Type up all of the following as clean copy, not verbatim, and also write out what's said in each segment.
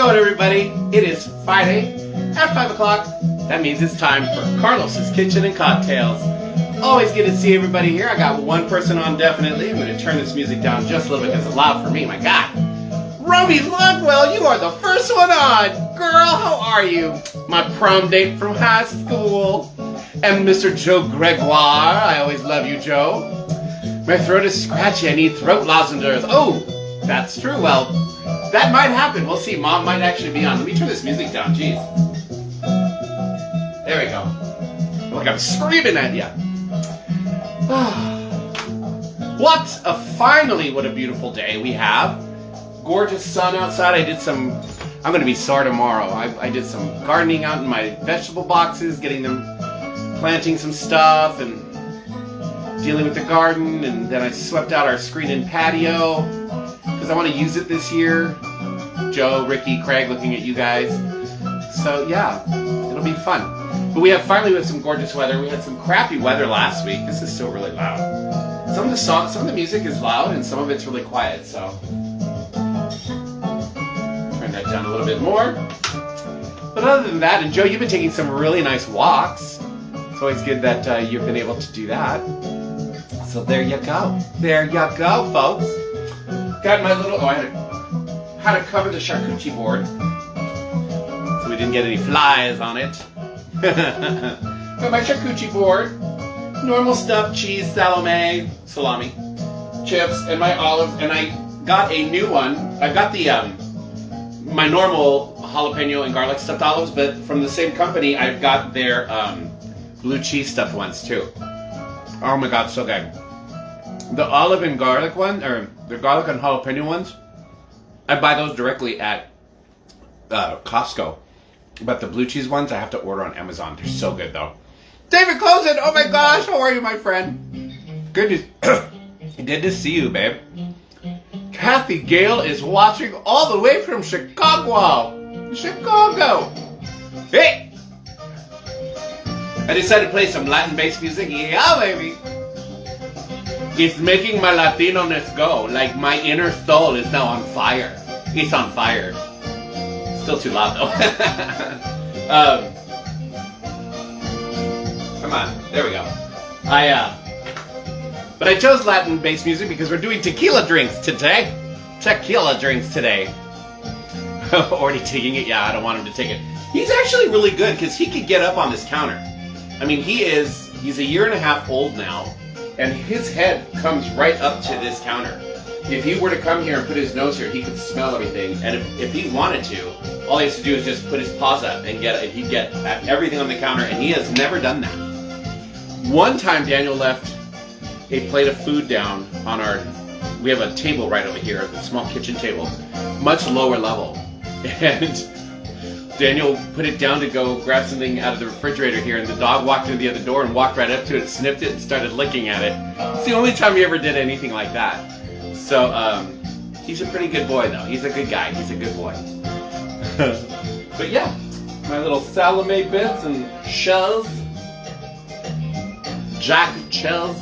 Everybody, it is Friday at 5 o'clock. That means it's time for Carlos's Kitchen and Cocktails. Always good to see everybody here. I got one person on definitely. I'm going to turn this music down just a little bit because it's loud for me. My God. Romy Lugwell, you are the first one on. Girl, how are you? My prom date from high school. And Mr. Joe Gregoire. I always love you, Joe. My throat is scratchy. I need throat lozenges. Oh, that's true. Well, that might happen. We'll see. Mom might actually be on. Let me turn this music down. Jeez. There we go. Look, I'm screaming at you. Finally, what a beautiful day we have. Gorgeous sun outside. I'm going to be sore tomorrow. I did some gardening out in my vegetable boxes, getting them, planting some stuff and dealing with the garden. And then I swept out our screen and patio, because I want to use it this year. Joe, Ricky, Craig, looking at you guys. So yeah, it'll be fun. But we have some gorgeous weather. We had some crappy weather last week. This is still really loud. Some of the music is loud and some of it's really quiet. So turn that down a little bit more. But other than that, and Joe, you've been taking some really nice walks. It's always good that you've been able to do that. So there you go. There you go, folks. Got my little, I had to cover the charcuterie board so we didn't get any flies on it. Got my charcuterie board, normal stuff, cheese, salami, chips, and my olives, and I got a new one. I've got the my normal jalapeno and garlic stuffed olives, but from the same company, I've got their blue cheese stuffed ones too. Oh my God, so good. The olive and garlic one, or the garlic and jalapeno ones, I buy those directly at Costco. But the blue cheese ones, I have to order on Amazon. They're so good, though. David Closen, oh my gosh, how are you, my friend? Good to see you, babe. Kathy Gale is watching all the way from Chicago. Hey! I decided to play some Latin-based music. Yeah, baby. It's making my Latino-ness go. Like my inner soul is now on fire. It's on fire. Still too loud though. Come on, there we go. But I chose Latin-based music because we're doing tequila drinks today. Already taking it? Yeah, I don't want him to take it. He's actually really good because he could get up on this counter. I mean, he's a year and a half old now, and his head comes right up to this counter. If he were to come here and put his nose here, he could smell everything. And if he wanted to, all he has to do is just put his paws up and he'd get at everything on the counter, and he has never done that. One time, Daniel left a plate of food down on we have a table right over here, a small kitchen table, much lower level. And Daniel put it down to go grab something out of the refrigerator here, and the dog walked in the other door and walked right up to it, sniffed it, and started licking at it. It's the only time he ever did anything like that. So, he's a pretty good boy, though. He's a good guy. He's a good boy. But yeah, my little salami bits and shells. Jack shells.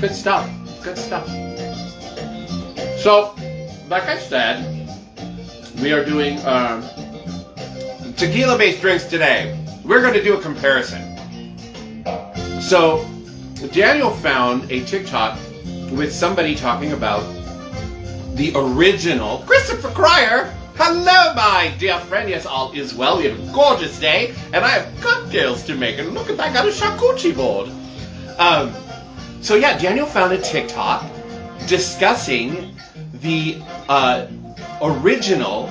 Good stuff. Good stuff. So, like I said, we are doing tequila-based drinks today. We're going to do a comparison. So, Daniel found a TikTok with somebody talking about the original Christopher Cryer. Hello, my dear friend. Yes, all is well. We have a gorgeous day, and I have cocktails to make. And look at that, I got a charcuterie board. So yeah, Daniel found a TikTok discussing the original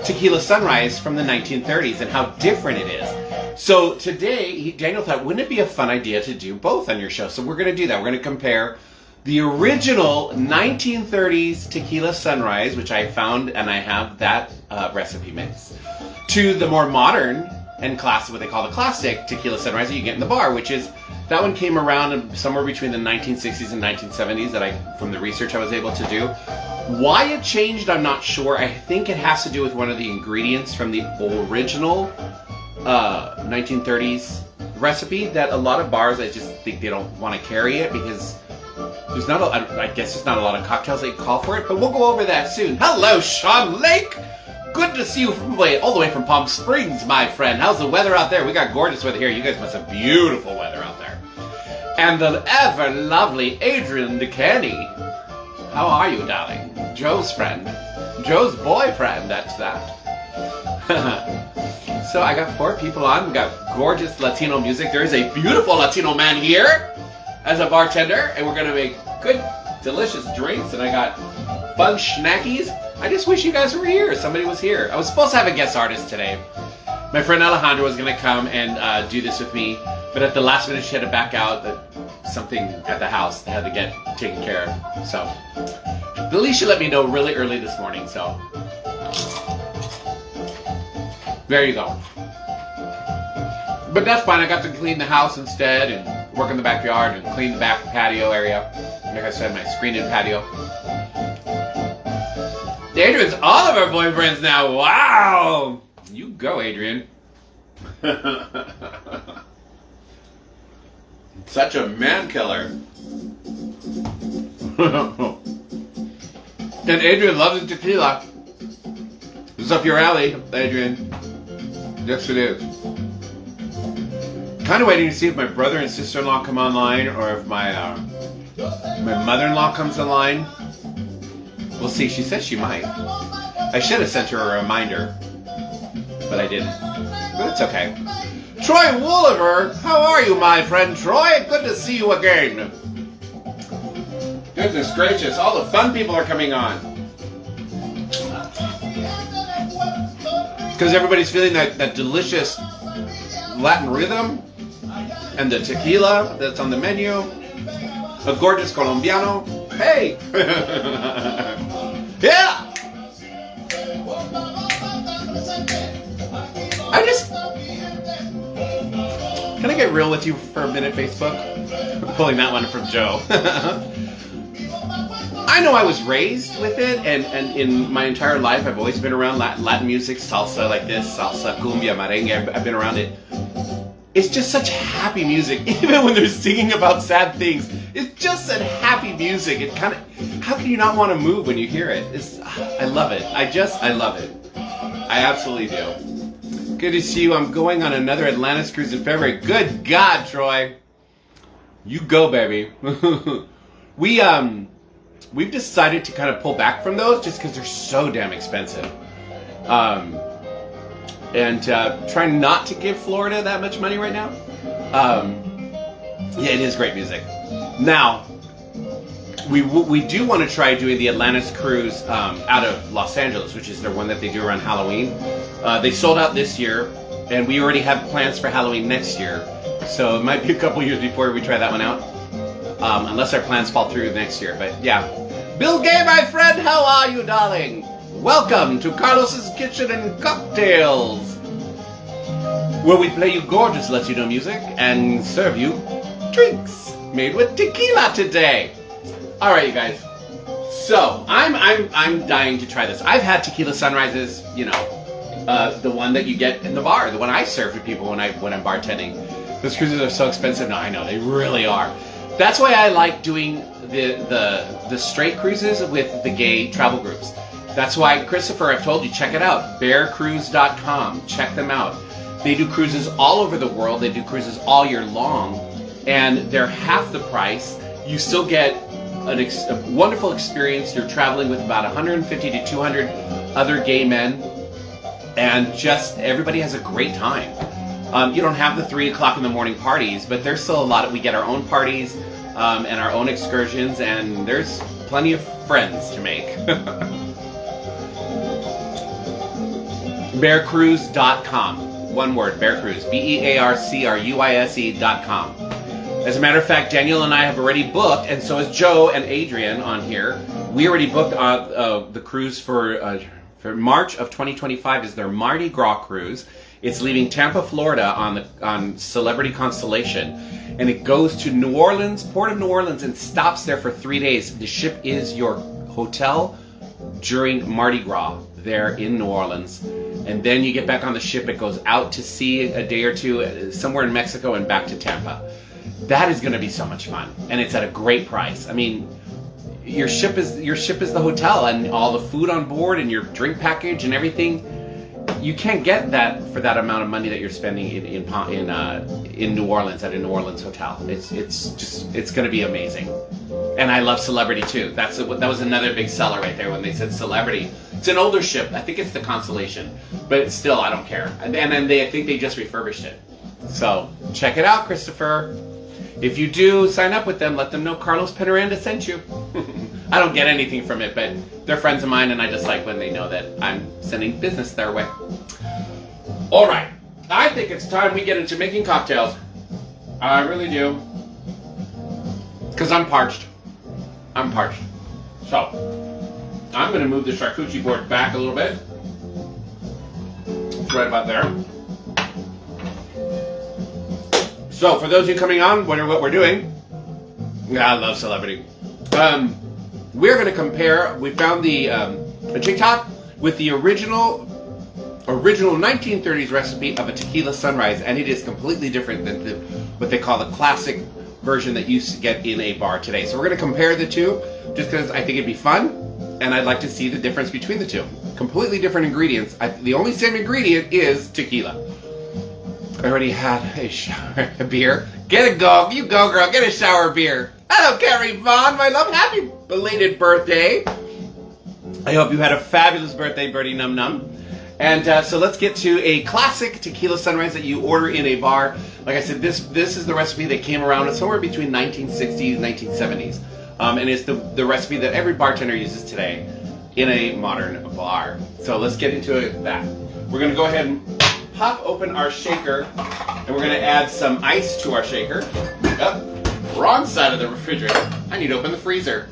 Tequila Sunrise from the 1930s and how different it is. So today, Daniel thought, wouldn't it be a fun idea to do both on your show? So we're going to do that. We're going to compare the original 1930s Tequila Sunrise, which I found, and I have that recipe mix, to the more modern and what they call the classic Tequila Sunrise that you get in the bar, which is, that one came around somewhere between the 1960s and 1970s from the research I was able to do. Why it changed, I'm not sure. I think it has to do with one of the ingredients from the original 1930s recipe that a lot of bars, I just think they don't want to carry it because there's not I guess there's not a lot of cocktails that call for it, but we'll go over that soon. Hello, Sean Lake! Good to see you all the way from Palm Springs, my friend. How's the weather out there? We got gorgeous weather here. You guys must have beautiful weather out there. And the ever lovely Adrian DeCanny. How are you, darling? Joe's friend. Joe's boyfriend, that's that. So I got 4 people on. We got gorgeous Latino music. There is a beautiful Latino man here as a bartender, and we're gonna make good, delicious drinks. And I got fun snackies. I just wish you guys were here. Somebody was here. I was supposed to have a guest artist today. My friend Alejandra was gonna come and do this with me, but at the last minute she had to back out. Something at the house that had to get taken care of. So, at least she let me know really early this morning. So, there you go. But that's fine. I got to clean the house instead and work in the backyard and clean the back patio area. Like I said, my screened-in patio. Adrian's all of our boyfriends now. Wow! You go, Adrian. Such a man killer. And Adrian loves the tequila. This is up your alley, Adrian. Yes, it is. Kind of waiting to see if my brother and sister-in-law come online, or if my mother-in-law comes online. We'll see. She said she might. I should have sent her a reminder, but I didn't. But it's okay. Troy Wooliver, how are you, my friend Troy? Good to see you again. Goodness gracious, all the fun people are coming on. Because everybody's feeling that delicious Latin rhythm and the tequila that's on the menu. A gorgeous Colombiano. Hey! Yeah! Can I get real with you for a minute, Facebook? I'm pulling that one from Joe. I know I was raised with it, and in my entire life I've always been around Latin music, salsa like this, salsa, cumbia, merengue. I've been around it. It's just such happy music, even when they're singing about sad things. It's just such happy music. It kind of, how can you not want to move when you hear it? I love it. I love it. I absolutely do. Good to see you. I'm going on another Atlantis cruise in February. Good God, Troy. You go, baby. We've decided to kind of pull back from those just because they're so damn expensive. And try not to give Florida that much money right now. Yeah, it is great music. Now, we do want to try doing the Atlantis cruise out of Los Angeles, which is their one that they do around Halloween. They sold out this year, and we already have plans for Halloween next year. So it might be a couple years before we try that one out, unless our plans fall through next year. But yeah, Bill Gay, my friend, how are you, darling? Welcome to Carlos's Kitchen and Cocktails, where we play you gorgeous Latino music and serve you drinks made with tequila today. All right, you guys. So I'm dying to try this. I've had Tequila Sunrises, you know, the one that you get in the bar, the one I serve to people when I'm bartending. Those cruises are so expensive now. I know they really are. That's why I like doing the straight cruises with the gay travel groups. That's why, Christopher, I've told you, check it out. bearcruise.com. Check them out. They do cruises all over the world. They do cruises all year long, and they're half the price. You still get a wonderful experience. You're traveling with about 150 to 200 other gay men, and just everybody has a great time. You don't have the 3 o'clock in the morning parties, but there's still a lot we get our own parties and our own excursions, and there's plenty of friends to make. bearcruise.com. One word, Bear Cruise. BEARCRUISE.com. As a matter of fact, Daniel and I have already booked, and so has Joe and Adrian on here. We already booked the cruise for March of 2025 is their Mardi Gras cruise. It's leaving Tampa, Florida on Celebrity Constellation, and it goes to New Orleans, Port of New Orleans, and stops there for 3 days. The ship is your hotel during Mardi Gras there in New Orleans, and then you get back on the ship. It goes out to sea a day or two somewhere in Mexico and back to Tampa. That is going to be so much fun, and it's at a great price. I mean, your ship is the hotel, and all the food on board and your drink package and everything. You can't get that for that amount of money that you're spending in New Orleans at a New Orleans hotel. It's going to be amazing. And I love Celebrity too. That was another big seller right there when they said Celebrity. It's an older ship. I think it's the Constellation, but still, I don't care. And then I think they just refurbished it. So check it out, Christopher. If you do sign up with them, let them know Carlos Penaranda sent you. I don't get anything from it, but they're friends of mine, and I just like when they know that I'm sending business their way. All right, I think it's time we get into making cocktails. I really do. Because I'm parched. So, I'm going to move the charcuterie board back a little bit. It's right about there. So, for those of you coming on, wondering what we're doing, I love Celebrity. We're going to compare, we found the TikTok with the original 1930s recipe of a Tequila Sunrise, and it is completely different than what they call the classic version that you get in a bar today. So we're going to compare the two, just because I think it'd be fun, and I'd like to see the difference between the two. Completely different ingredients. The only same ingredient is tequila. I already had a beer. You go, girl. Get a shower beer. Hello, Carrie Vaughn, my love. Happy belated birthday. I hope you had a fabulous birthday, Birdie Num Num. And so let's get to a classic Tequila Sunrise that you order in a bar. Like I said, this is the recipe that came around somewhere between 1960s and 1970s. And it's the recipe that every bartender uses today in a modern bar. So let's get into that. We're going to go ahead and pop open our shaker, and we're going to add some ice to our shaker. Oh, wrong side of the refrigerator. I need to open the freezer.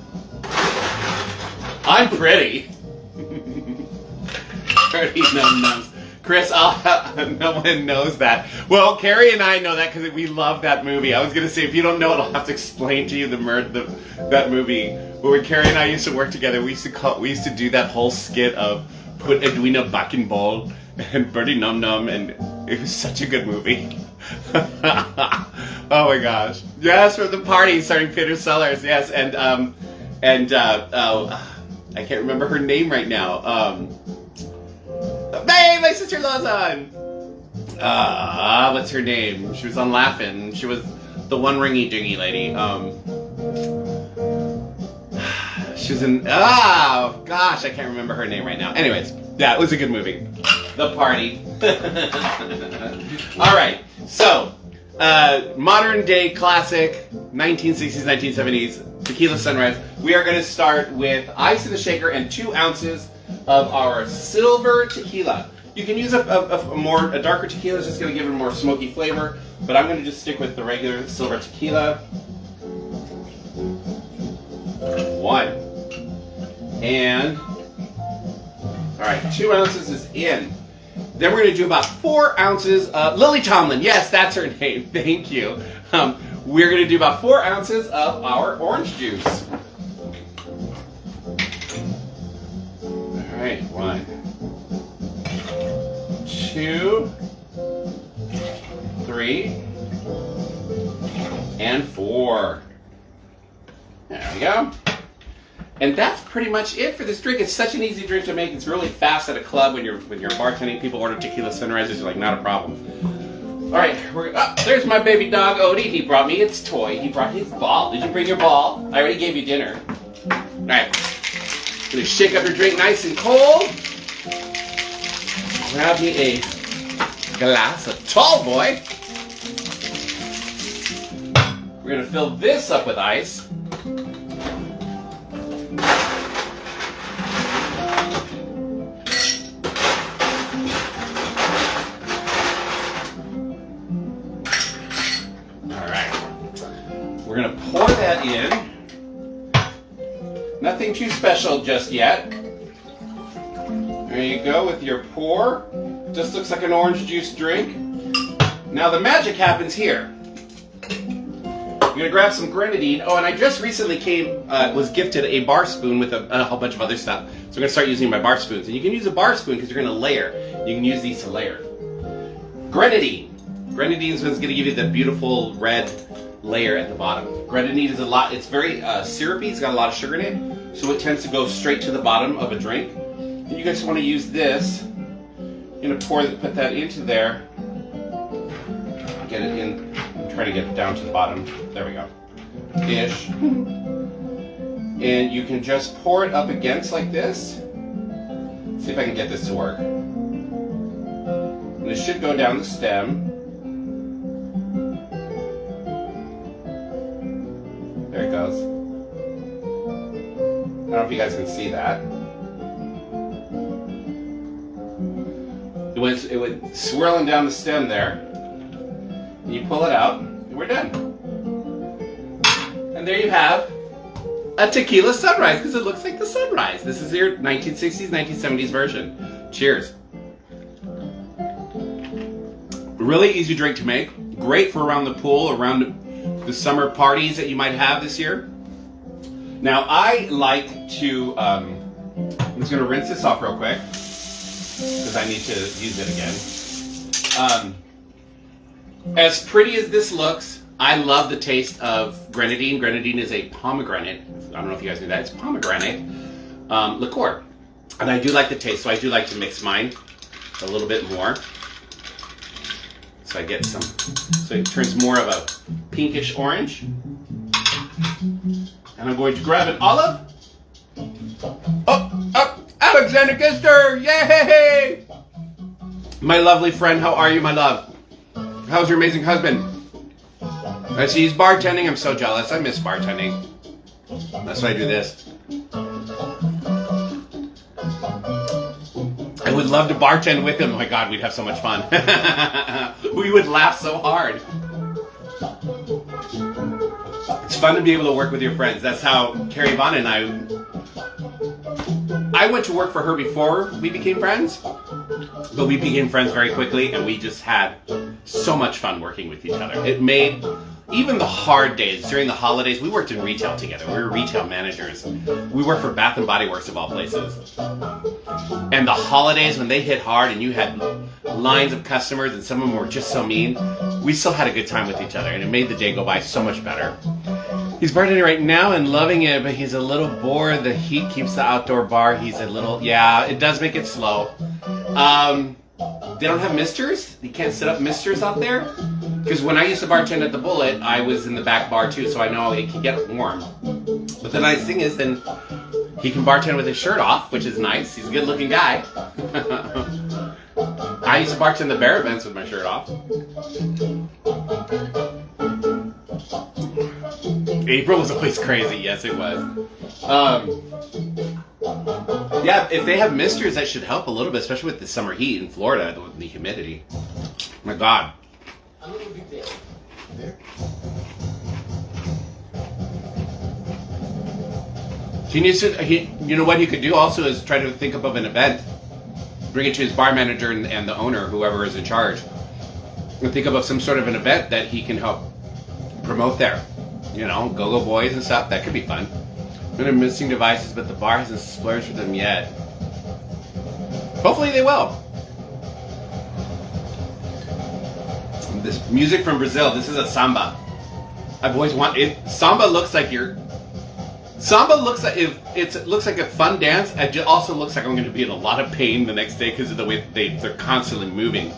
I'm pretty. Dirty num-nums. Chris, no one knows that. Well, Carrie and I know that because we love that movie. I was going to say, if you don't know it, I'll have to explain to you that movie. But when Carrie and I used to work together, we used to do that whole skit of put Edwina back in bowl and Birdie Num Num, and it was such a good movie. Oh my gosh. Yes, for the party starring Peter Sellers. Yes, and I can't remember her name right now. Hey, my sister Lawson! What's her name? She was on Laugh-In. She was the one ringy-dingy lady. She was in... Oh, gosh, I can't remember her name right now. Anyways, yeah, it was a good movie. The Party. Alright, so, modern day classic, 1960s, 1970s, Tequila Sunrise. We are going to start with ice in the shaker and 2 ounces of our silver tequila. You can use a darker tequila, it's just going to give it a more smoky flavor, but I'm going to just stick with the regular silver tequila. 1. And, alright, 2 ounces is in. Then we're going to do about 4 ounces of Lily Tomlin. Yes, that's her name. Thank you. We're going to do about 4 ounces of our orange juice. Alright, 1, 2, 3, and 4. There we go. And that's pretty much it for this drink. It's such an easy drink to make. It's really fast at a club when you're bartending. People order tequila sunrises. You're like, not a problem. All right, there's my baby dog Odie. He brought me its toy. He brought his ball. Did you bring your ball? I already gave you dinner. All right, gonna shake up your drink nice and cold. Grab me a glass, a tall boy. We're gonna fill this up with ice. We're going to pour that in. Nothing too special just yet. There you go with your pour. Just looks like an orange juice drink. Now the magic happens here. You're gonna grab some grenadine. Oh, and I just recently was gifted a bar spoon with a whole bunch of other stuff. So I'm gonna start using my bar spoons. And you can use a bar spoon because you're gonna layer. You can use these to layer. Grenadine. Grenadine is what's gonna give you the beautiful red layer at the bottom. Grenadine is it's very syrupy. It's got a lot of sugar in it, so it tends to go straight to the bottom of a drink. And you guys want to use this. You're gonna put that into there. Get it in. Try to get it down to the bottom. There we go. Ish. And you can just pour it up against like this. See if I can get this to work. And it should go down the stem. There it goes. I don't know if you guys can see that. It went swirling down the stem there. And you pull it out, and we're done. And there you have a Tequila Sunrise, because it looks like the sunrise. This is your 1960s, 1970s version. Cheers. Really easy drink to make. Great for around the pool, around the summer parties that you might have this year. Now I like to, I'm just going to rinse this off real quick, because I need to use it again. As pretty as this looks, I love the taste of grenadine. Grenadine is a pomegranate. I don't know if you guys knew that. It's pomegranate liqueur. And I do like the taste, so I do like to mix mine a little bit more. So I get some, so it turns more of a pinkish orange. And I'm going to grab an olive. Oh, Alexander Gister, yay! My lovely friend, how are you, my love? How's your amazing husband? I see he's bartending. I'm so jealous. I miss bartending. That's why I do this. I would love to bartend with him. Oh my God, we'd have so much fun. We would laugh so hard. It's fun to be able to work with your friends. That's how Carrie Vaughn and I went to work for her before we became friends, but we became friends very quickly, and we just had so much fun working with each other. It made even the hard days during the holidays. We worked in retail together. We were retail managers. We worked for Bath and Body Works of all places. And the holidays, when they hit hard and you had lines of customers and some of them were just so mean, we still had a good time with each other, and it made the day go by so much better. He's bartending right now and loving it, but he's a little bored. The heat keeps the outdoor bar. He's a little, yeah, it does make it slow. They don't have misters. You can't set up misters out there. Because when I used to bartend at the Bullet, I was in the back bar too, so I know it can get warm. But the nice thing is then he can bartend with his shirt off, which is nice. He's a good looking guy. I used to bartend the bear events with my shirt off. April was always crazy. Yes, it was. Yeah, if they have misters, that should help a little bit, especially with the summer heat in Florida, the humidity. My God. A little bit there. He needs to. You know what he could do also is try to think up of an event, bring it to his bar manager and the owner, whoever is in charge, and think up of some sort of an event that he can help promote there. You know, go-go boys and stuff. That could be fun. They're missing devices, but the bar hasn't splurged with them yet. Hopefully they will. This music from Brazil. This is a samba. I've always wanted. Samba looks like you're. Samba looks like it looks like a fun dance. It also looks like I'm going to be in a lot of pain the next day because of the way they're constantly moving.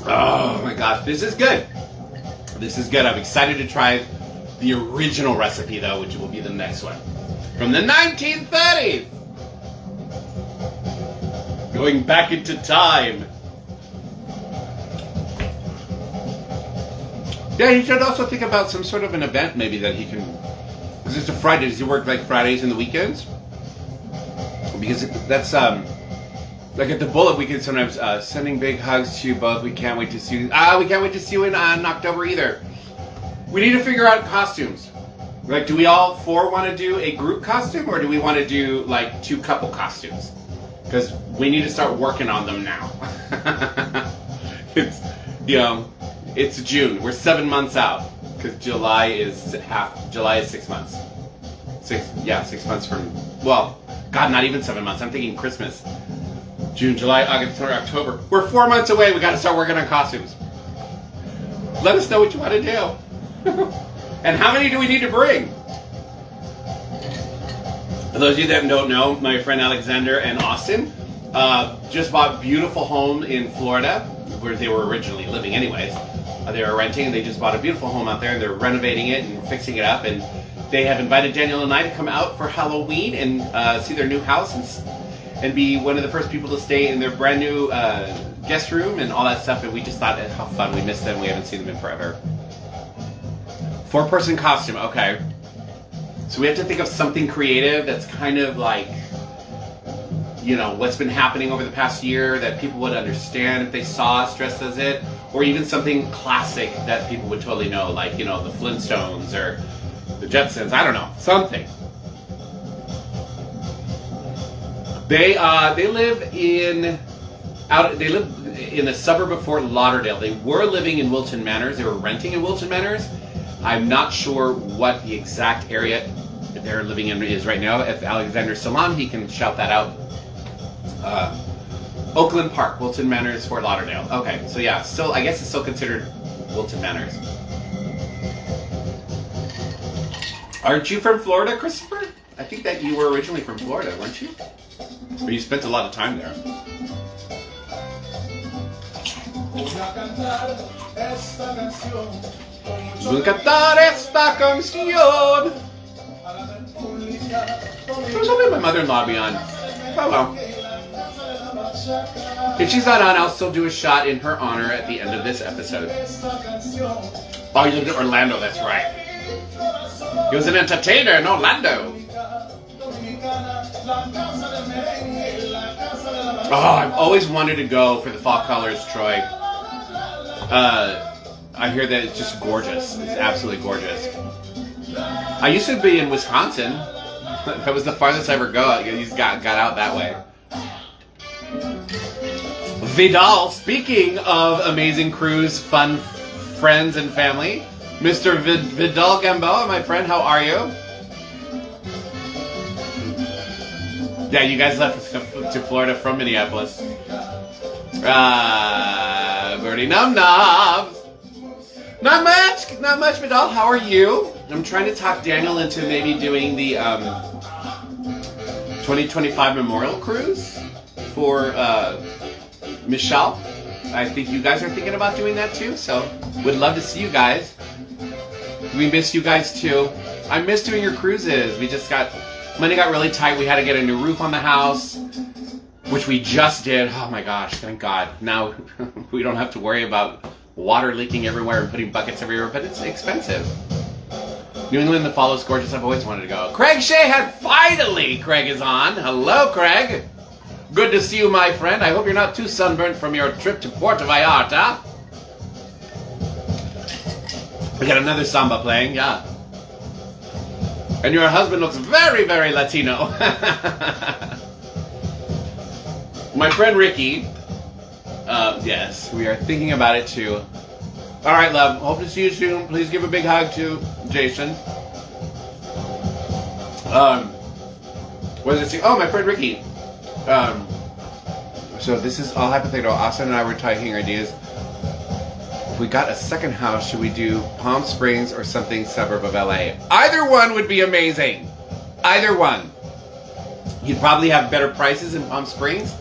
Oh my gosh, this is good. This is good. I'm excited to try the original recipe though, which will be the next one. From the 1930s! Going back into time. Yeah, he should also think about some sort of an event maybe that he can. Because it's a Friday. Does he work like Fridays and the weekends? Because that's Like at the Bullet, we can sometimes sending big hugs to you both. We can't wait to see you. We can't wait to see you in October either. We need to figure out costumes. Like, do we all four want to do a group costume, or do we want to do like 2 couple costumes? Because we need to start working on them now. It's, you know, it's June. We're 7 months out because July is 6 months. 6 months from. Well, God, not even 7 months. I'm thinking Christmas. June, July, August, September, October. We're 4 months away. We got to start working on costumes. Let us know what you want to do. And how many do we need to bring? For those of you that don't know, my friend Alexander and Austin just bought a beautiful home in Florida, where they were originally living anyways. They were renting, and they just bought a beautiful home out there, and they're renovating it and fixing it up. And they have invited Daniel and I to come out for Halloween and see their new house and be one of the first people to stay in their brand new guest room and all that stuff. And we just thought how fun. We missed them. We haven't seen them in forever. 4-person costume. Okay. So we have to think of something creative that's kind of like, you know, what's been happening over the past year that people would understand if they saw us dressed as it, or even something classic that people would totally know, like, you know, the Flintstones or the Jetsons. I don't know, something. They live in a suburb of Fort Lauderdale. They were living in Wilton Manors. They were renting in Wilton Manors. I'm not sure what the exact area they're living in is right now. If Alexander's still on, he can shout that out. Oakland Park, Wilton Manors, Fort Lauderdale. Okay, so yeah, still, I guess it's still considered Wilton Manors. Aren't you from Florida, Christopher? I think that you were originally from Florida, weren't you? Or you spent a lot of time there. Voy a cantar esta canción. There's something my mother-in-law be on. Oh well. If she's not on, I'll still do a shot in her honor at the end of this episode. Oh, you lived in Orlando, that's right. He was an entertainer in Orlando. Oh, I've always wanted to go for the Fall Colors, Troy. I hear that it's just gorgeous. It's absolutely gorgeous. I used to be in Wisconsin. That was the farthest I ever go. You got out that way. Vidal, speaking of amazing cruise, fun friends and family, Mr. Vidal Gamboa, my friend, how are you? Yeah, you guys left to Florida from Minneapolis. Birdie Num Nobs. Not much, Vidal. How are you? I'm trying to talk Daniel into maybe doing the 2025 Memorial Cruise for Michelle. I think you guys are thinking about doing that too, so would love to see you guys. We miss you guys too. I miss doing your cruises. Money got really tight. We had to get a new roof on the house, which we just did. Oh my gosh, thank God. Now we don't have to worry about water leaking everywhere and putting buckets everywhere, but it's expensive. New England in the fall is gorgeous. I've always wanted to go. Craig Shahan, finally! Craig is on. Hello, Craig. Good to see you, my friend. I hope you're not too sunburnt from your trip to Puerto Vallarta. We got another samba playing, yeah. And your husband looks very, very Latino. My friend Ricky. Yes, we are thinking about it too. All right, love. Hope to see you soon. Please give a big hug to Jason. What does it say? Oh, my friend Ricky. So this is all hypothetical. Austin and I were talking ideas. If we got a second house, should we do Palm Springs or something suburb of LA? Either one would be amazing. Either one. You'd probably have better prices in Palm Springs.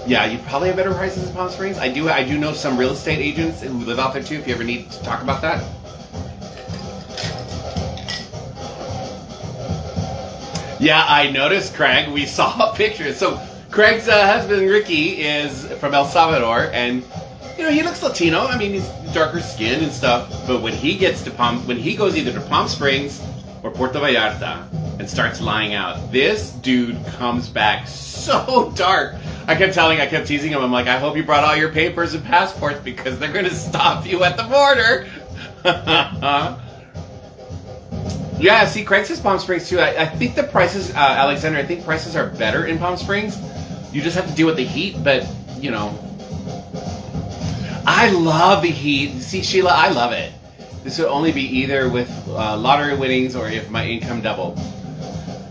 Yeah, you'd probably have better prices in Palm Springs. I do know some real estate agents who live out there too, if you ever need to talk about that. Yeah, I noticed, Craig. We saw pictures. So Craig's husband, Ricky, is from El Salvador, and you know he looks Latino. I mean, he's darker skin and stuff. But when he goes either to Palm Springs or Puerto Vallarta, and starts lying out. This dude comes back so dark. I kept teasing him, I'm like, I hope you brought all your papers and passports because they're going to stop you at the border. Yeah, see, Craigslist Palm Springs too. I think the prices, Alexander, I think prices are better in Palm Springs. You just have to deal with the heat, but, you know. I love the heat. See, Sheila, I love it. This would only be either with lottery winnings or if my income doubled.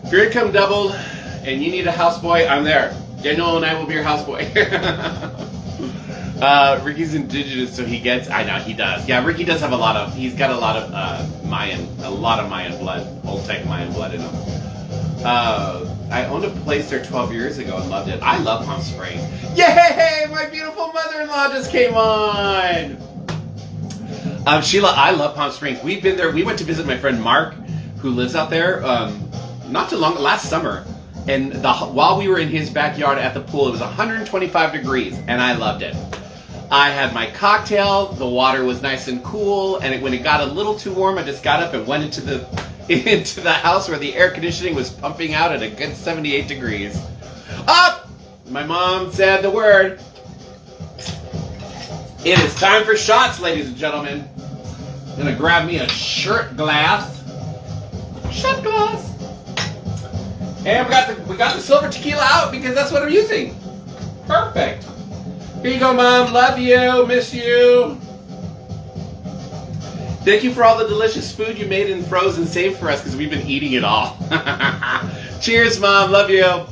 If your income doubled and you need a houseboy, I'm there. Daniel and I will be your houseboy. Ricky's indigenous, so he gets. I know he does. Yeah, Ricky does have he's got a lot of Mayan blood, Oltec Mayan blood in him. I owned a place there 12 years ago and loved it. I love Palm Springs. Yay! My beautiful mother-in-law just came on. Sheila, I love Palm Springs. We've been there. We went to visit my friend Mark, who lives out there. Not too long, last summer. And while we were in his backyard at the pool, it was 125 degrees, and I loved it. I had my cocktail, the water was nice and cool, and when it got a little too warm, I just got up and went into the house where the air conditioning was pumping out at a good 78 degrees. Up! My mom said the word. It is time for shots, ladies and gentlemen. I'm gonna grab me a shot glass. Shot glass. And we got the silver tequila out because that's what I'm using. Perfect. Here you go, Mom. Love you. Miss you. Thank you for all the delicious food you made and froze and saved for us because we've been eating it all. Cheers, Mom. Love you.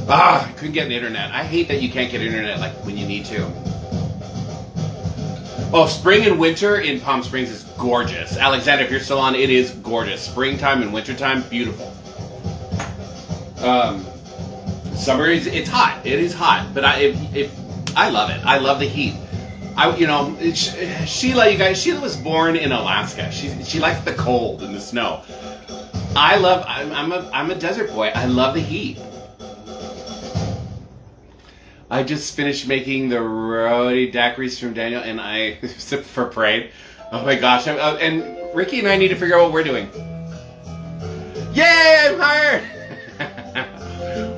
I couldn't get the internet. I hate that you can't get internet like when you need to. Oh, spring and winter in Palm Springs is gorgeous. Alexander, if you're still on, it is gorgeous. Springtime and wintertime, beautiful. Summer it's hot. It is hot, but I love it. I love the heat. Sheila, you guys. Sheila was born in Alaska. She likes the cold and the snow. I'm a desert boy. I love the heat. I just finished making the roti daiquiris from Daniel, and I for parade. Oh my gosh! And Ricky and I need to figure out what we're doing. Yay! I'm hired.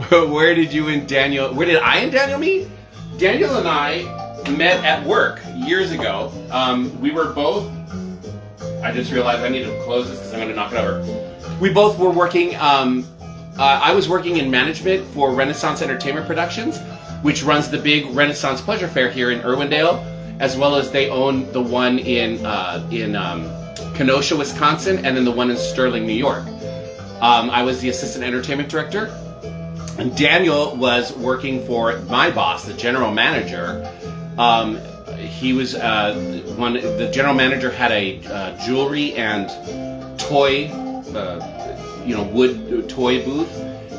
Where did I and Daniel meet? Daniel and I met at work years ago. We were both. I just realized I need to close this because I'm going to knock it over. We both were working. I was working in management for Renaissance Entertainment Productions, which runs the big Renaissance Pleasure Fair here in Irwindale, as well as they own the one in Kenosha, Wisconsin, and then the one in Sterling, New York. I was the assistant entertainment director, and Daniel was working for my boss, the general manager. He was the general manager had a jewelry and toy, wood toy booth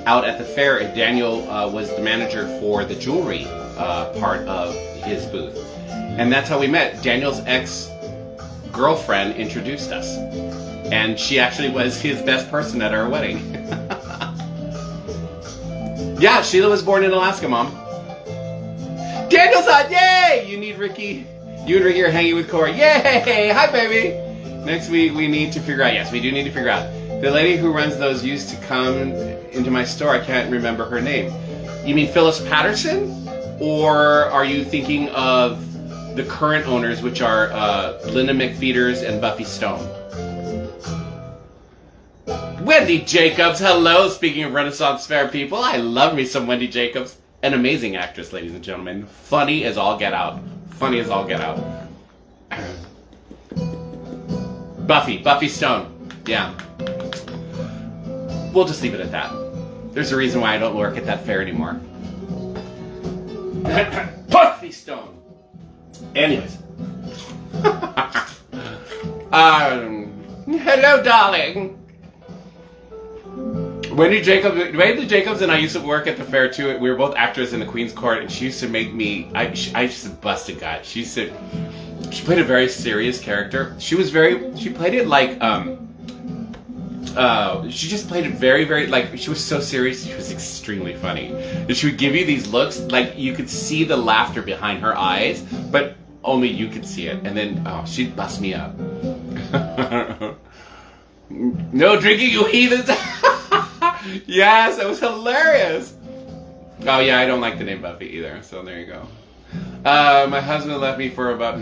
out at the fair, and Daniel was the manager for the jewelry part of his booth. And that's how we met. Daniel's ex-girlfriend introduced us. And she actually was his best person at our wedding. Yeah, Sheila was born in Alaska, Mom. Daniel's on! Yay! You and Ricky are hanging with Corey. Yay! Hi, baby! Next week, we need to figure out. Yes, we do need to figure out. The lady who runs those used to come into my store. I can't remember her name. You mean Phyllis Patterson? Or are you thinking of the current owners, which are Linda McFeeters and Buffy Stone? Wendy Jacobs, hello. Speaking of Renaissance Fair people, I love me some Wendy Jacobs. An amazing actress, ladies and gentlemen. Funny as all get out. Funny as all get out. Buffy Stone. Yeah. We'll just leave it at that. There's a reason why I don't work at that fair anymore. Buffy Stone. Anyways. Hello, darling. Wendy Jacobs and I used to work at the fair too. We were both actors in the Queen's Court, and she used to make me. I used to bust a gut. She played a very serious character. She played it like she just played it very, very, like, she was so serious. She was extremely funny. And she would give you these looks, like you could see the laughter behind her eyes, but only you could see it. And then, oh, she'd bust me up. No drinking, you heathens. Yes, that was hilarious. Oh yeah, I don't like the name Buffy either, so there you go. My husband left me for about...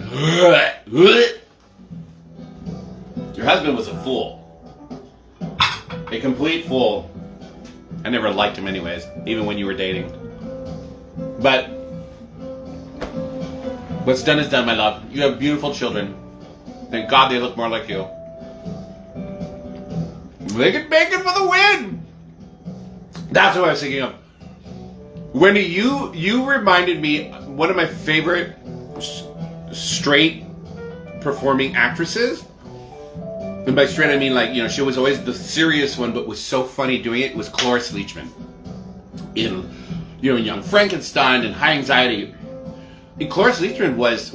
Your husband was a fool. A complete fool. I never liked him anyways, even when you were dating. But what's done is done, my love. You have beautiful children. Thank God they look more like you. They can make it for the win! That's what I was thinking of. Wendy, you reminded me, one of my favorite straight performing actresses. And by straight I mean, like, you know, she was always the serious one, but was so funny doing it, was Cloris Leachman. In, you know, Young Frankenstein and High Anxiety. And Cloris Leachman was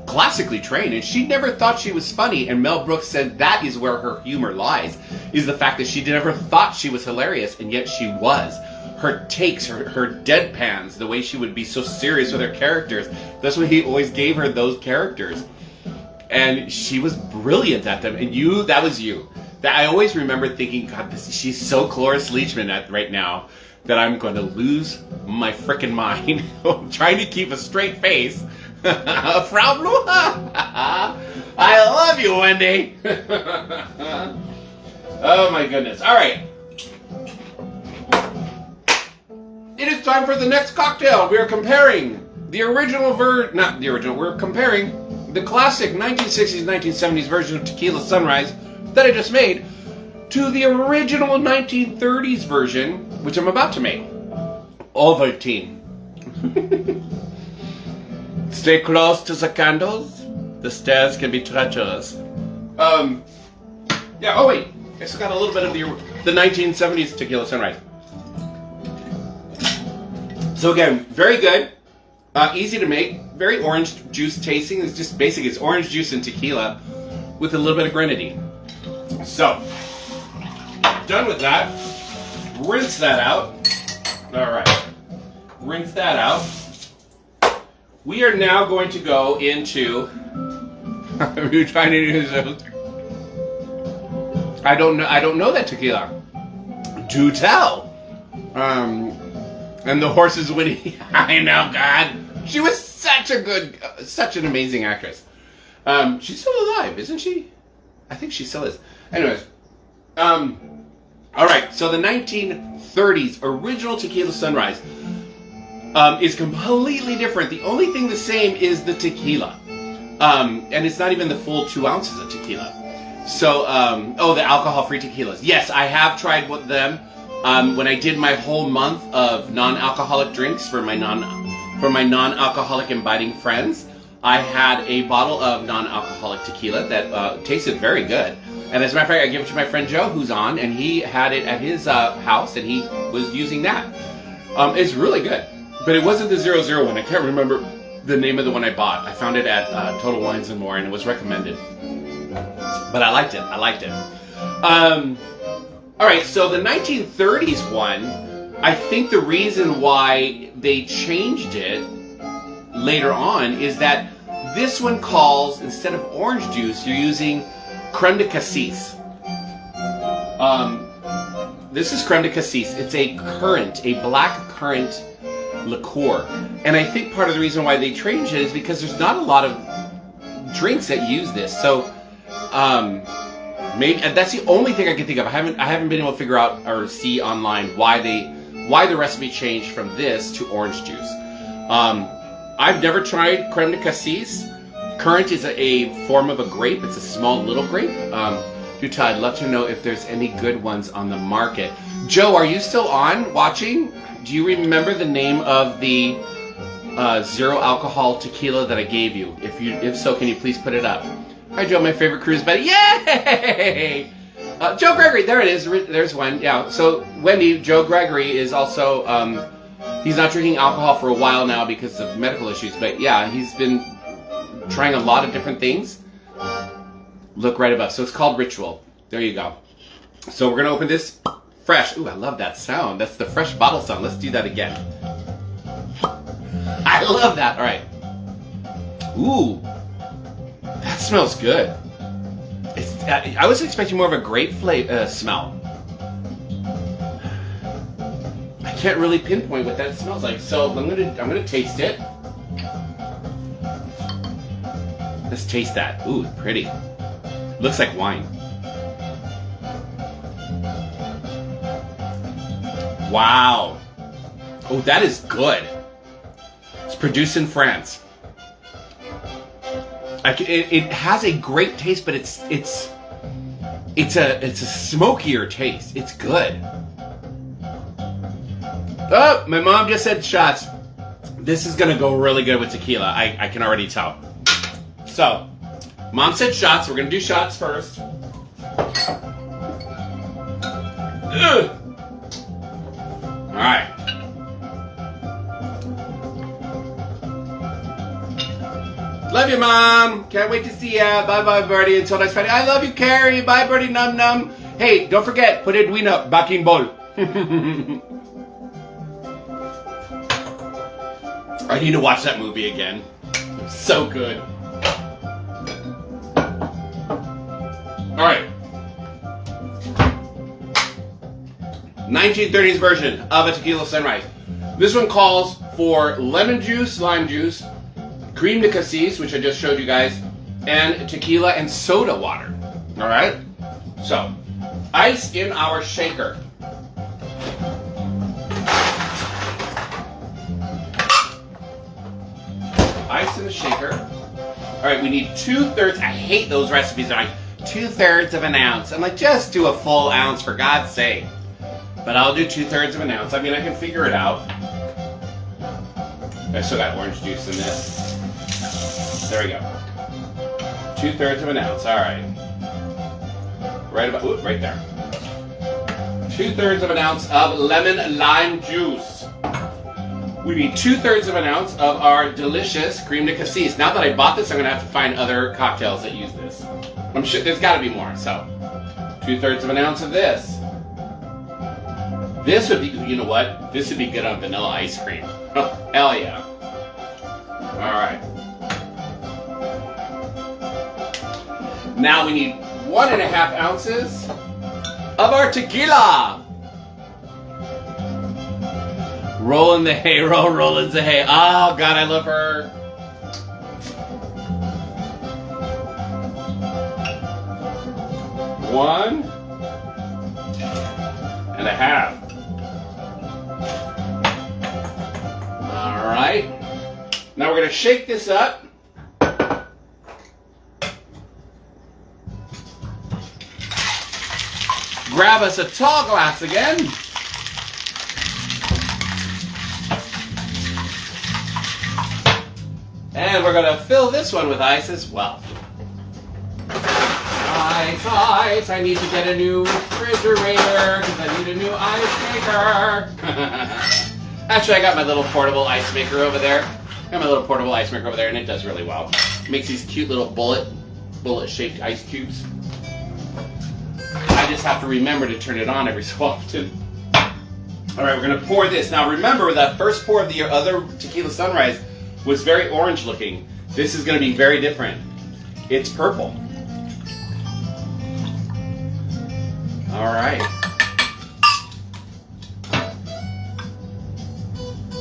classically trained, and she never thought she was funny, and Mel Brooks said that is where her humor lies, is the fact that she never thought she was hilarious, and yet she was. Her takes, her deadpans, the way she would be so serious with her characters, that's what he always gave her, those characters. And she was brilliant at them, and that was you. That I always remember thinking, God, she's so Cloris Leachman right now, that I'm going to lose my frickin' mind trying to keep a straight face. Frau Blue. I love you, Wendy. Oh my goodness. All right. It is time for the next cocktail. We are comparing the original we're comparing the classic 1960s, 1970s version of Tequila Sunrise that I just made to the original 1930s version, which I'm about to make. All 13. Stay close to the candles. The stairs can be treacherous. Yeah, oh wait. I still got a little bit of the 1970s Tequila Sunrise. So again, very good. Easy to make. Very orange juice tasting. It's just basic. It's orange juice and tequila with a little bit of grenadine. So, done with that. Rinse that out. All right. Rinse that out. We are now going to go into... Are you trying to do this? I don't know that tequila. Do tell. And the horse is winning. I know, God. She was such an amazing actress. She's still alive, isn't she? I think she still is. Anyways. All right, so the 1930s original Tequila Sunrise is completely different. The only thing the same is the tequila. And it's not even the full 2 ounces of tequila. So, the alcohol-free tequilas. Yes, I have tried them. When I did my whole month of non-alcoholic drinks for my non-alcoholic inviting friends, I had a bottle of non-alcoholic tequila that tasted very good. And as a matter of fact, I gave it to my friend Joe, who's on, and he had it at his house, and he was using that. It's really good, but it wasn't the 00 one. I can't remember the name of the one I bought. I found it at Total Wines and More, and it was recommended. But I liked it. All right, so the 1930s one, I think the reason why they changed it later on is that this one calls, instead of orange juice, you're using creme de cassis. This is creme de cassis. It's a black currant liqueur. And I think part of the reason why they changed it is because there's not a lot of drinks that use this. So, maybe that's the only thing I can think of. I haven't been able to figure out or see online why the recipe changed from this to orange juice. I've never tried creme de cassis. Currant is a form of a grape. It's a small little grape. Utah, I'd love to know if there's any good ones on the market. Joe, are you still on watching? Do you remember the name of the 0 alcohol tequila that I gave you? If so, can you please put it up? Hi, Joe, my favorite cruise buddy. Yay! Joe Gregory, there it is. There's one. Yeah. So Wendy, Joe Gregory is also. He's not drinking alcohol for a while now because of medical issues. But yeah, he's been trying a lot of different things. Look right above. So it's called Ritual. There you go. So we're gonna open this fresh. Ooh, I love that sound. That's the fresh bottle sound. Let's do that again. I love that. All right. Ooh, that smells good. I was expecting more of a grape smell. I can't really pinpoint what that smells like, so I'm gonna taste it. Let's taste that. Ooh, pretty. Looks like wine. Wow. Oh, that is good. It's produced in France. It has a great taste, but it's a smokier taste. It's good. Oh, my mom just said shots. This is gonna go really good with tequila. I can already tell. So, mom said shots. We're gonna do shots first. Ugh. All right. Love you, Mom. Can't wait to see ya. Bye-bye, Birdie. Until next Friday. I love you, Carrie. Bye, Birdie. Num num. Hey, don't forget, put Edwina back in bowl. I need to watch that movie again. It's so good. All right. 1930s version of a Tequila Sunrise. This one calls for lemon juice, lime juice, cream de cassis, which I just showed you guys, and tequila and soda water. All right? So, ice in our shaker. Ice in the shaker. All right, we need 2/3. I hate those recipes that are like 2/3 of an ounce. I'm like, just do a full ounce for God's sake. But I'll do 2/3 of an ounce. I mean, I can figure it out. I still got orange juice in this. There we go. 2/3 of an ounce. All right. Right there. 2/3 of an ounce of lemon lime juice. We need 2/3 of an ounce of our delicious creme de cassis. Now that I bought this, I'm gonna have to find other cocktails that use this. I'm sure there's got to be more. So, 2/3 of an ounce of this. This would be, you know what? This would be good on vanilla ice cream. Oh, hell yeah. All right. Now we need 1.5 ounces of our tequila. Rolling the hay, rolling the hay. Oh, God, I love her. One and a half. All right. Now we're going to shake this up. Grab us a tall glass again. And we're going to fill this one with ice as well. Ice, ice, I need to get a new refrigerator because I need a new ice maker. Actually, I got my little portable ice maker over there. And it does really well. It makes these cute little bullet-shaped ice cubes. I just have to remember to turn it on every so often. All right, we're going to pour this. Now, remember that first pour of the other Tequila Sunrise was very orange looking. This is going to be very different. It's purple. All right.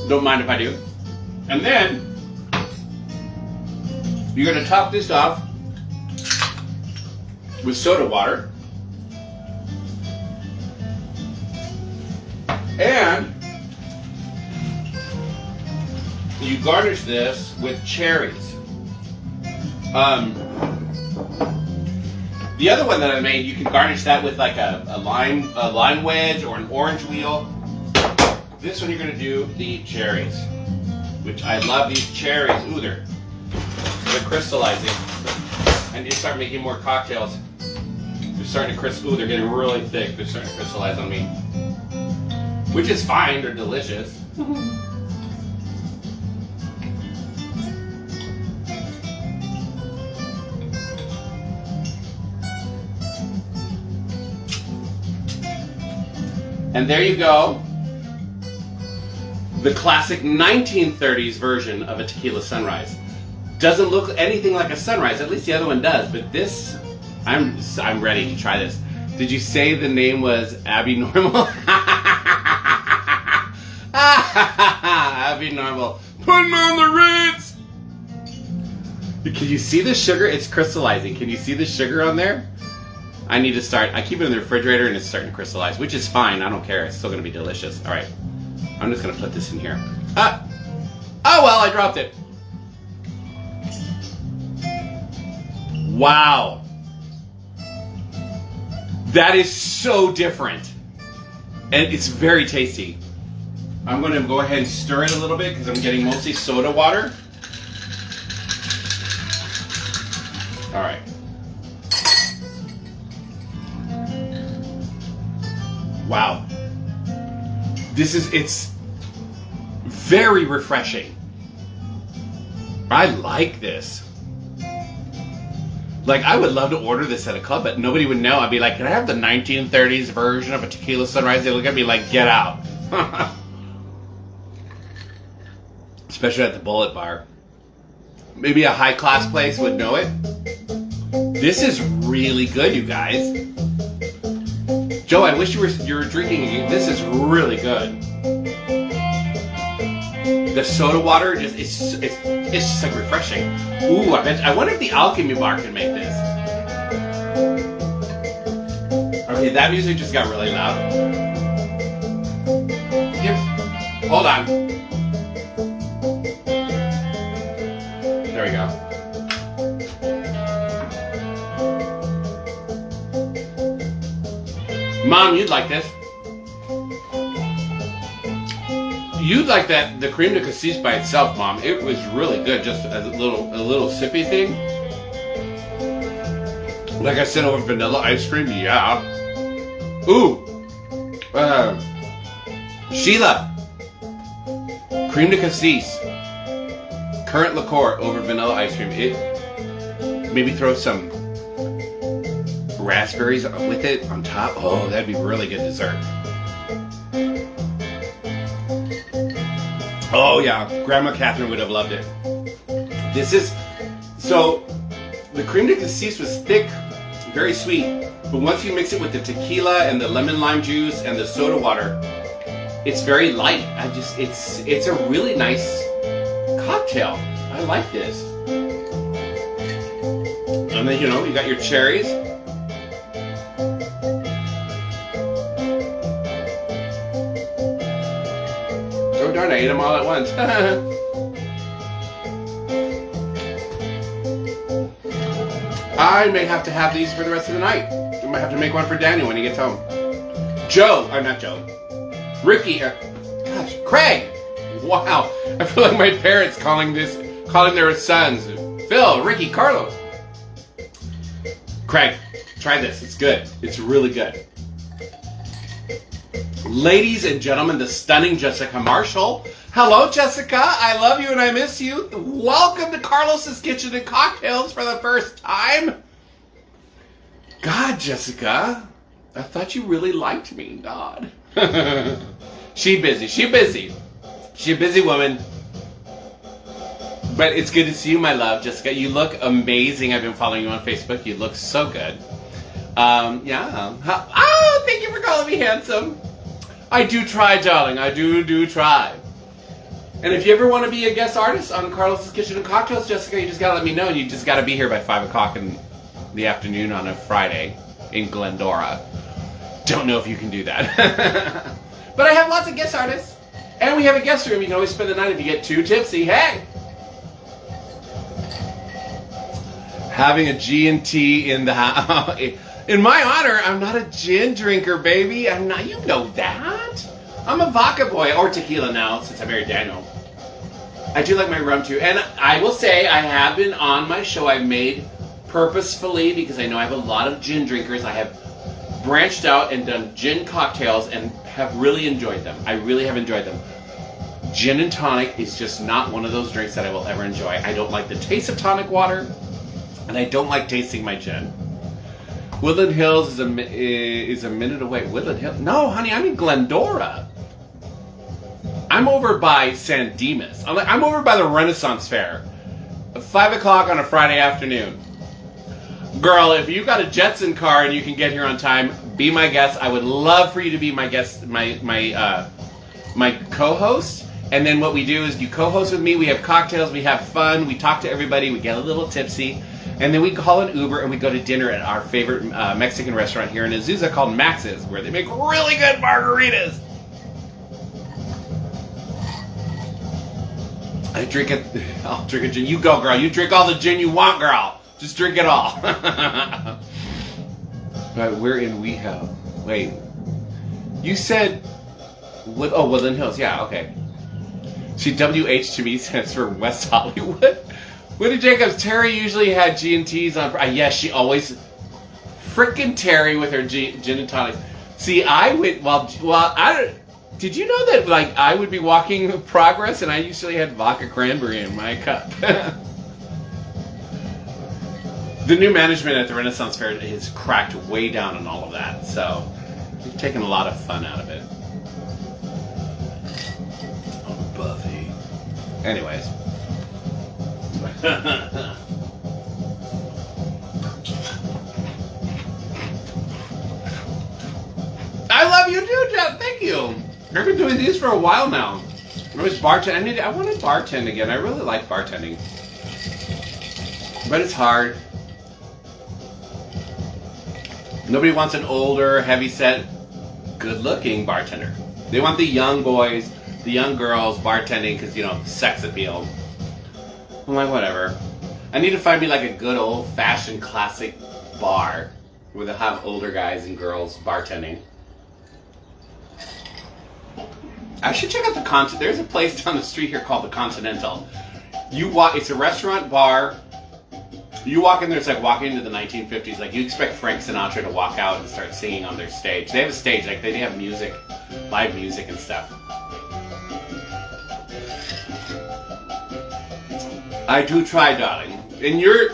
Don't mind if I do. And then you're going to top this off with soda water. And you garnish this with cherries. The other one that I made, you can garnish that with like a lime wedge or an orange wheel. This one you're going to do the cherries, which I love these cherries. Ooh, they're crystallizing. And you start making more cocktails. They're starting to crystal. Ooh, they're getting really thick. They're starting to crystallize on me, which is fine. They're delicious. And there you go. The classic 1930s version of a Tequila Sunrise. Doesn't look anything like a sunrise. At least the other one does. But this, I'm ready to try this. Did you say the name was Abby Normal? Abby Normal. Putting on the Ritz! Can you see the sugar? It's crystallizing. Can you see the sugar on there? I need to start. I keep it in the refrigerator and it's starting to crystallize, which is fine. I don't care. It's still going to be delicious. All right. I'm just going to put this in here. Oh, well, I dropped it. Wow. That is so different. And it's very tasty. I'm going to go ahead and stir it a little bit because I'm getting mostly soda water. All right. Wow. It's very refreshing. I like this. Like, I would love to order this at a club, but nobody would know. I'd be like, can I have the 1930s version of a Tequila Sunrise? They look at me like, get out. Especially at the Bullet Bar. Maybe a high-class place would know it. This is really good, you guys. Joe, I wish you were drinking. This is really good. The soda water it's just like refreshing. Ooh, I wonder if the Alchemy Bar can make this. Okay, that music just got really loud. Yep. Hold on. There we go. Mom, you'd like this. You'd like that, the creme de cassis by itself, Mom. It was really good, just a little sippy thing. Like I said, over vanilla ice cream, yeah. Ooh. Sheila. Creme de cassis. Currant liqueur over vanilla ice cream. Maybe throw some raspberries with it on top. Oh, that'd be really good dessert. Oh yeah, Grandma Catherine would have loved it. So the creme de cassis was thick, very sweet, but once you mix it with the tequila and the lemon lime juice and the soda water, it's very light. It's a really nice cocktail. I like this. And then, you got your cherries. Oh darn, I ate them all at once. I may have to have these for the rest of the night. I might have to make one for Daniel when he gets home. Not Joe. Ricky, gosh, Craig. Wow, I feel like my parents calling their sons Phil, Ricky, Carlos. Craig, try this. It's good. It's really good. Ladies and gentlemen, the stunning Jessica Marshall. Hello, Jessica. I love you and I miss you. Welcome to Carlos's Kitchen and Cocktails for the first time. God, Jessica, I thought you really liked me. God. She busy. She a busy woman. But it's good to see you, my love. Jessica, you look amazing. I've been following you on Facebook. You look so good. Yeah. Oh, thank you for calling me handsome. I do try, darling. I do try. And if you ever want to be a guest artist on Carlos's Kitchen and Cocktails, Jessica, you just gotta let me know. And you just gotta be here by 5 o'clock in the afternoon on a Friday in Glendora. Don't know if you can do that. But I have lots of guest artists. And we have a guest room. You can always spend the night if you get too tipsy. Hey! Having a G&T in the house. In my honor, I'm not a gin drinker, baby. I'm not. You know that. I'm a vodka boy, or tequila now, since I married Daniel. I do like my rum too. And I will say, I have been on my show. I made purposefully, because I know I have a lot of gin drinkers. I have branched out and done gin cocktails and have really enjoyed them. I really have enjoyed them. Gin and tonic is just not one of those drinks that I will ever enjoy. I don't like the taste of tonic water, and I don't like tasting my gin. Woodland Hills is a minute away. Woodland Hills? No, honey, I'm in Glendora. I'm over by San Dimas. I'm over by the Renaissance Fair. 5 o'clock on a Friday afternoon. Girl, if you got a Jetson car and you can get here on time, be my guest. I would love for you to be my guest, my co-host. And then what we do is you co-host with me. We have cocktails. We have fun. We talk to everybody. We get a little tipsy. And then we call an Uber and we go to dinner at our favorite Mexican restaurant here in Azusa called Max's, where they make really good margaritas. I'll drink a gin. You go, girl. You drink all the gin you want, girl. Just drink it all. But we're in WeHo. Wait. You said... Woodland Hills. Yeah, okay. See, WH to me stands for West Hollywood. Wendy Jacobs, Terry usually had G&Ts on... yes, she always... Frickin' Terry with her gin and tonics. See, I went... Did you know that, like, I would be walking Progress and I usually had vodka cranberry in my cup? The new management at the Renaissance Fair has cracked way down on all of that, so we've taken a lot of fun out of it. Oh, Buffy. Anyways. I love you too, Jeff. Thank you. I've been doing these for a while now. I was bartending. I want to bartend again. I really like bartending, but it's hard. Nobody wants an older, heavy-set, good-looking bartender. They want the young boys, the young girls bartending because, you know, sex appeal. I'm like, whatever. I need to find me like a good old-fashioned classic bar where they'll have older guys and girls bartending. I should check out the Continental. There's a place down the street here called the Continental. It's a restaurant bar. You walk in there, it's like walking into the 1950s. Like, you expect Frank Sinatra to walk out and start singing on their stage. They have a stage, like, they have music, live music and stuff. I do try, darling. And your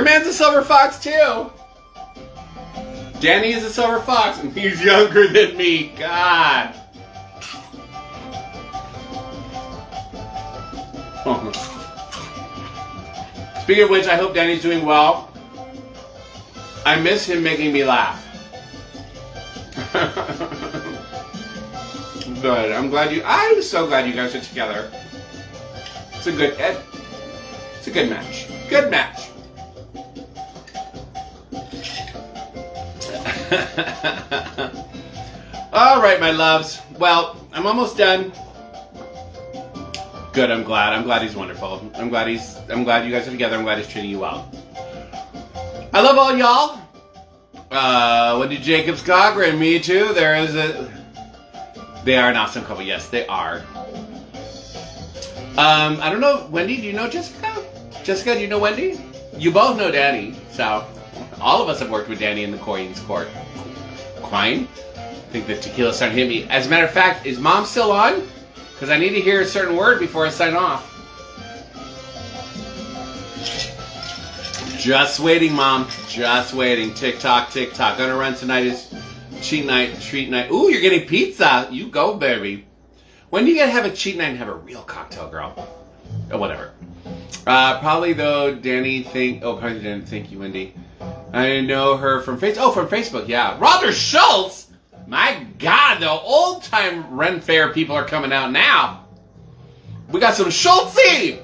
man's a silver fox, too. Danny is a silver fox, and he's younger than me. God. Speaking of which, I hope Danny's doing well. I miss him making me laugh. But I'm so glad you guys are together. It's a good match. Good match. All right, my loves. Well, I'm almost done. Good, I'm glad. I'm glad he's wonderful. I'm glad you guys are together. I'm glad he's treating you well. I love all y'all. Wendy Jacobs Cochran, me too. They are an awesome couple. Yes, they are. I don't know, Wendy, do you know Jessica? Jessica, do you know Wendy? You both know Danny, so all of us have worked with Danny in the Queen's Court. Quine? I think the tequila's starting to hit me. As a matter of fact, is Mom still on? Because I need to hear a certain word before I sign off. Just waiting, Mom. Just waiting. Tick-tock, tick-tock. Gonna run tonight is cheat night, treat night. Ooh, you're getting pizza. You go, baby. When do you gotta have a cheat night and have a real cocktail, girl? Oh, whatever. Probably, though, probably didn't thank you, Wendy. I know her from Facebook. Oh, from Facebook, yeah. Roger Schultz! My God, the old-time Ren Fair people are coming out now. We got some Schultzy!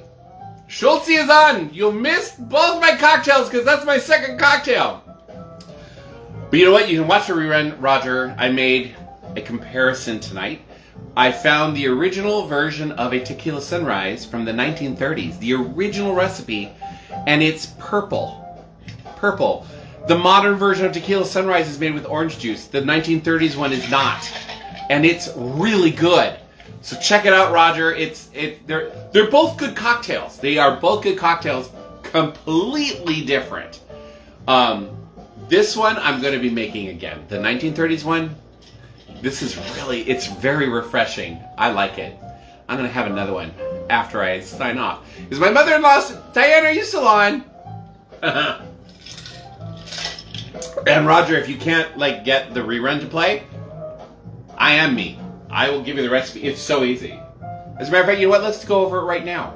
Schultzy is on. You'll miss both my cocktails because that's my second cocktail. But you know what? You can watch the rerun, Roger. I made a comparison tonight. I found the original version of a Tequila Sunrise from the 1930s. The original recipe. And it's purple. Purple. The modern version of Tequila Sunrise is made with orange juice. The 1930s one is not. And it's really good. So check it out, Roger. They're both good cocktails. They are both good cocktails. Completely different. This one I'm going to be making again. The 1930s one, it's very refreshing. I like it. I'm going to have another one after I sign off. Is my mother-in-law, Diane, are you still on? And Roger, if you can't get the rerun to play, I am me. I will give you the recipe. It's so easy. As a matter of fact, you know what? Let's go over it right now.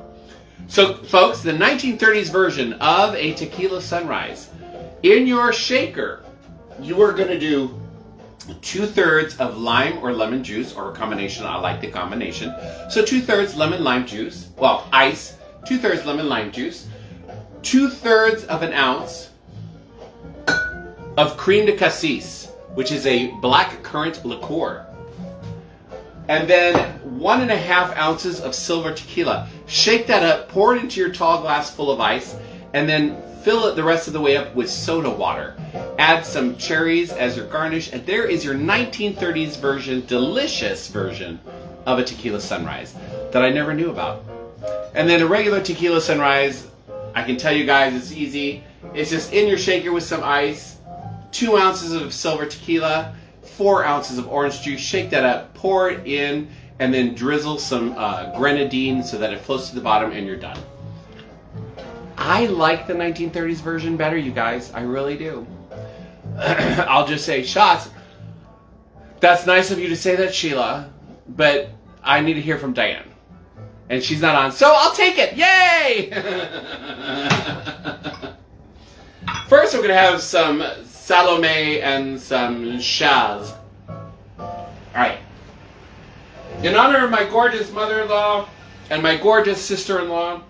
So, folks, the 1930s version of a Tequila Sunrise. In your shaker, you are going to do 2/3 of lime or lemon juice, or a combination. I like the combination. So 2/3 lemon lime juice. Well, ice. 2/3 lemon lime juice. 2/3 of an ounce of creme de cassis, which is a black currant liqueur. And then 1.5 ounces of silver tequila. Shake that up, pour it into your tall glass full of ice, and then fill it the rest of the way up with soda water. Add some cherries as your garnish, and there is your 1930s version, delicious version of a Tequila Sunrise that I never knew about. And then a regular Tequila Sunrise, I can tell you guys, it's easy. It's just in your shaker with some ice, 2 ounces of silver tequila, 4 ounces of orange juice. Shake that up, pour it in, and then drizzle some grenadine so that it floats to the bottom, and you're done. I like the 1930s version better, you guys. I really do. I'll just say, shots. That's nice of you to say that, Sheila, but I need to hear from Diane. And she's not on, so I'll take it. Yay! First, we're going to have some Salome and some Chaz. Alright. In honor of my gorgeous mother-in-law and my gorgeous sister-in-law,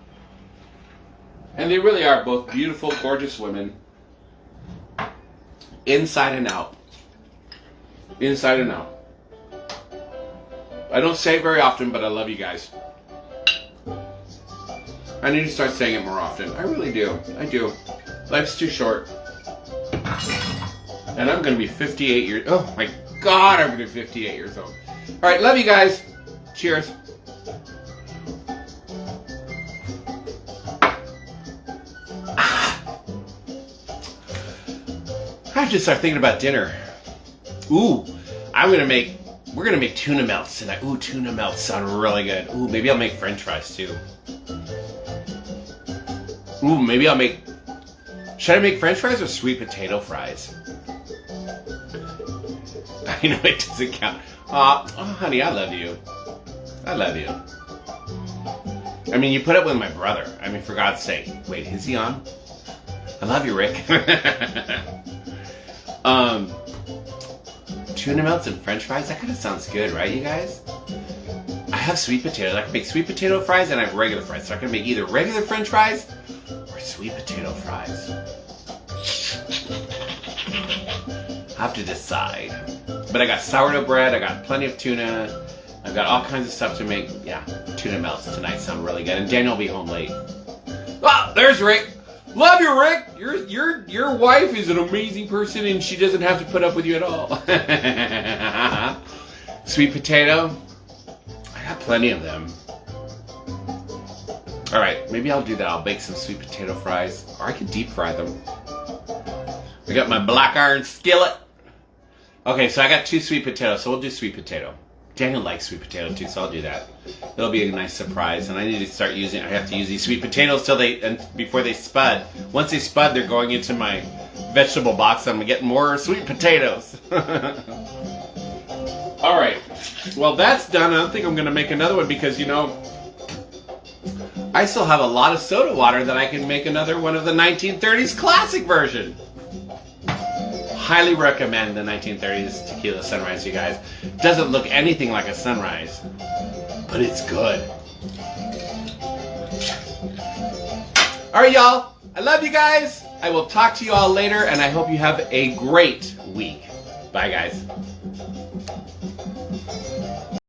and they really are both beautiful, gorgeous women, inside and out. Inside and out. I don't say it very often, but I love you guys. I need to start saying it more often. I really do. I do. Life's too short. And I'm going to be 58 years... Oh my God, I'm going to be 58 years old. Alright, love you guys. Cheers. I have to start thinking about dinner. Ooh, we're gonna make tuna melts tonight. Ooh, tuna melts sound really good. Ooh, maybe I'll make French fries too. Ooh, maybe I'll make... Should I make French fries or sweet potato fries? I know it doesn't count. Oh, honey, I love you. I love you. I mean, you put up with my brother. I mean, for God's sake. Wait, is he on? I love you, Rick. Tuna melts and French fries. That kind of sounds good, right, you guys? I have sweet potatoes. I can make sweet potato fries, and I have regular fries. So I can make either regular French fries or sweet potato fries. I have to decide. But I got sourdough bread. I got plenty of tuna. I've got all kinds of stuff to make. Yeah, tuna melts tonight sound really good. And Daniel will be home late. Oh, there's Rick. Love you, Rick. Your wife is an amazing person, and she doesn't have to put up with you at all. Sweet potato. I got plenty of them. All right, maybe I'll do that. I'll bake some sweet potato fries, or I can deep fry them. I got my black iron skillet. Okay, so I got 2 sweet potatoes, so we'll do sweet potato. Daniel likes sweet potato too, so I'll do that. It'll be a nice surprise, and I need to start using. I have to use these sweet potatoes before they spud. Once they spud, they're going into my vegetable box. I'm getting more sweet potatoes. All right, well that's done. I don't think I'm going to make another one because I still have a lot of soda water that I can make another one of the 1930s classic version. Highly recommend the 1930s Tequila Sunrise, you guys. Doesn't look anything like a sunrise, but it's good. All right, y'all. I love you guys. I will talk to you all later, and I hope you have a great week. Bye, guys.